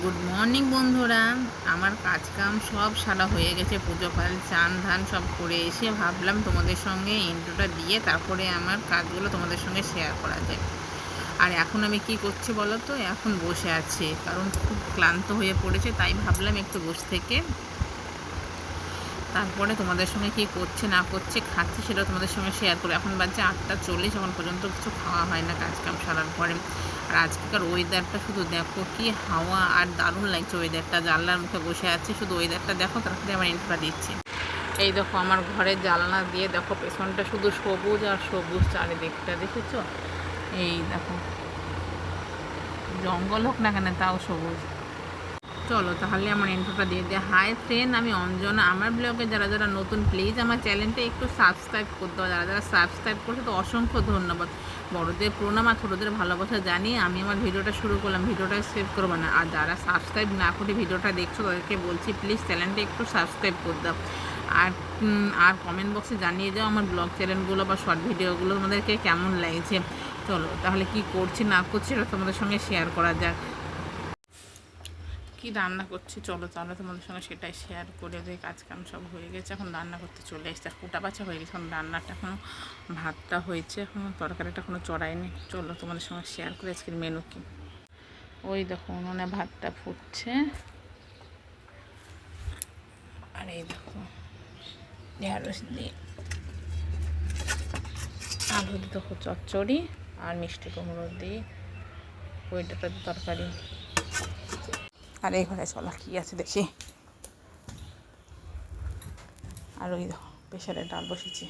Good morning বন্ধুরা। আমার কাজ কাম সব সারা হয়ে গেছে, পুজো পাল চান ধান সব করে এসে ভাবলাম তোমাদের সঙ্গে ইন্ট্রোটা দিয়ে তারপরে আমার কাজগুলো তোমাদের সঙ্গে শেয়ার করা যায়। আর এখন আমি কি করছি বলো তো, এখন বসে আছি কারণ খুব ক্লান্ত হয়ে পড়েছে, তাই ভাবলাম একটু বসে থেকে তারপরে তোমাদের সঙ্গে কী করছে না করছে খাচ্ছি সেটা তোমাদের সঙ্গে শেয়ার করে। এখন বাজছে 8:40, এখন পর্যন্ত কিছু খাওয়া হয় না কাজকাম সারার পরে। আর আজকেকার ওয়েদারটা শুধু দেখো, কি হাওয়া, আর দারুণ লাগছে ওয়েদারটা। জানলার মুখে বসে আছে, শুধু ওয়েদারটা দেখো, তারপরে আমার ইন্ট্রোটা দিচ্ছি। এই দেখো আমার ঘরের জানলা দিয়ে দেখো পেছনটা শুধু সবুজ আর সবুজ, চারিদিকটা দেখেছো? এই দেখো, জঙ্গল হোক না কেন তাও সবুজ। চলো তাহলে আমার ইন্ট্রোটা দিয়ে দেয়। হাই ফ্রেন্ড, আমি অঞ্জনা। আমার ব্লগে যারা যারা নতুন, প্লিজ আমার চ্যানেলটা একটু সাবস্ক্রাইব করতে হবে। যারা যারা সাবস্ক্রাইব করছে তো অসংখ্য ধন্যবাদ। বড়দের প্রণাম আর ছোটোদের ভালোবাসা জানিয়ে আমি আমার ভিডিওটা শুরু করলাম। ভিডিওটা সেভ করবো না, আর যারা সাবস্ক্রাইব না করে ভিডিওটা দেখছো তাদেরকে বলছি প্লিজ চ্যানেলটা একটু সাবস্ক্রাইব করে দাও। আর আর কমেন্ট বক্সে জানিয়ে দাও আমার ব্লগ চ্যানেলগুলো বা শর্ট ভিডিওগুলো তোমাদেরকে কেমন লাগছে। চলো তাহলে কি করছি না করছি এটা তোমাদের সঙ্গে শেয়ার করা যাক। কি রান্না করছি চলো তাহলে তোমাদের সঙ্গে সেটাই শেয়ার করে দিই। কাজকাম সব হয়ে গেছে, এখন রান্না করতে চলে এসেছে। কুটা বাছা হয়ে গেছে, এখন রান্নাটা এখনও ভাতটা হয়েছে, এখনও তরকারিটা এখনও চড়াইনি। চলো তোমাদের সঙ্গে শেয়ার করে আজকের মেনু কি। ওই দেখো উনুনে ভাতটা ফুটছে, আর এই দেখো ঢেঁড়স দিয়ে আলু দেখো চচ্চড়ি, আর মিষ্টি কুমড়ো দিয়ে ওইটা তরকারি। আর এই ঘরে চলা কী আছে দেখি। আর ওই দেখো প্রেশারে ডাল বসেছি।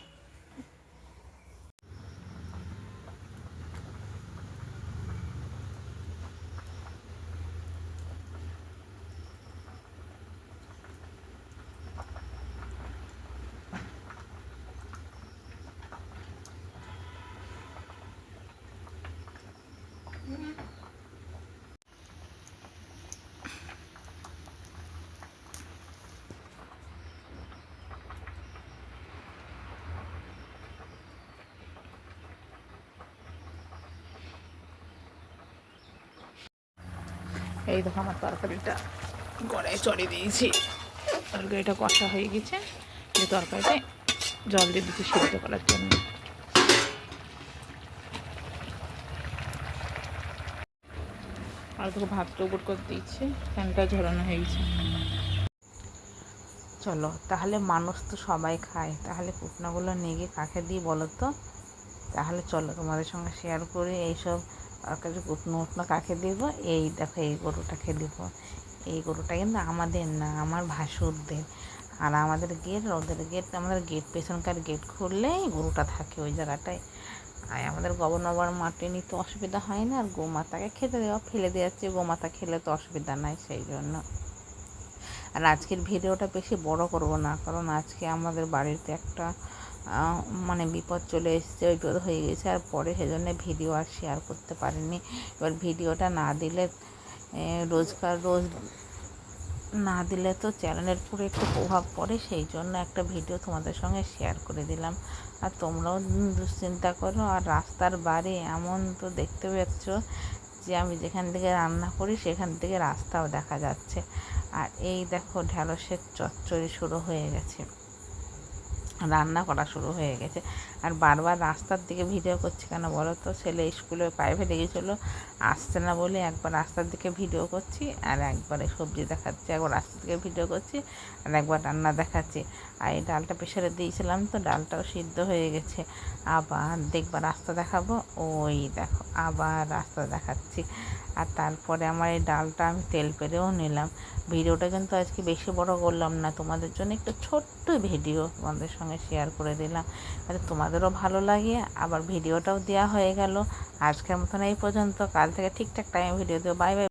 এই দেখো আমার তরকারিটা গড়ায় চড়িয়ে দিয়েছি। তরকারিটা কষা হয়ে গেছে, যে তরকারিটা জল দিয়ে দিচ্ছি সিদ্ধ করার জন্য। আর দেখো ভাতটা উপর করে দিয়েছি, ফ্যানটা ঝরানো হয়ে গেছে। চলো তাহলে, মানুষ তো সবাই খায়, তাহলে কুটনাগুলো নিয়ে গিয়ে কাকে দিই বলো তো। তাহলে চলো তোমাদের সঙ্গে শেয়ার করি এইসব তরকারি কুটনো উটনো কাকে দিব। এই দেখো এই গরুটাকে দিব। এই গরুটা কিন্তু আমাদের না, আমার ভাসুরদের। আর আমাদের গেট, ওদের গেট, আমাদের গেট পেছনকার গেট খুললেই গরুটা থাকে ওই জায়গাটায়। আর আমাদের গোবর মাটি নিতে অসুবিধা হয় না, আর গোমাতাকে খেতে দেওয়া, ফেলে দেওয়াচ্ছে, গোমাতা খেলে তো অসুবিধা নাই, সেই জন্য। আর আজকের ভিডিওটা বেশি বড় করব না, কারণ আজকে আমাদের বাড়িতে একটা মানে বিপদ চলে এসেছে, বিপদ হয়ে গেছে, আর পরে সেজন্য ভিডিও আর শেয়ার করতে পারিনি। এবার ভিডিওটা না দিলে, রোজ না দিলে তো চ্যানেলের পুরো একটু প্রভাব পড়ে, সেই জন্য একটা ভিডিও তোমাদের সঙ্গে শেয়ার করে দিলাম। আর তোমরাও দুশ্চিন্তা করো। আর রাস্তার বাড়ি এমন তো দেখতে পাচ্ছ যে আমি যেখান থেকে রান্না করি সেখান থেকে রাস্তাও দেখা যাচ্ছে। আর এই দেখো ঢ্যাঁড়সের চচ্চড়ি শুরু হয়ে গেছে, রান্না করা শুরু হয়ে গেছে। আর বারবার রাস্তার দিকে ভিডিও করছি কেন বলো তো, ছেলে স্কুলে প্রাইভেটে গিয়েছিলো, আসছে না বলে একবার রাস্তার দিকে ভিডিও করছি, আর একবারে সবজি দেখাচ্ছি, একবার রাস্তার দিকে ভিডিও করছি, আর একবার রান্না দেখাচ্ছি। আর এই ডালটা প্রেশারে দিয়েছিলাম তো, ডালটাও সিদ্ধ হয়ে গেছে। আবার দেখবা রাস্তা দেখাবো, ওই দেখো আবার রাস্তা দেখাচ্ছি। আর তারপরে আমার এই ডালটা আমি তেল পেরেও নিলাম। ভিডিওটা কিন্তু আজকে বেশি বড় করলাম না, তোমাদের জন্য একটু ছোট্ট ভিডিও তোমাদের সঙ্গে শেয়ার করে দিলাম, যাতে তোমাদেরও ভালো লাগে, আবার ভিডিওটাও দেওয়া হয়ে গেল। আজকের মতন এই পর্যন্ত, কাল থেকে ঠিকঠাক টাইমে ভিডিও দেবো। Bye bye.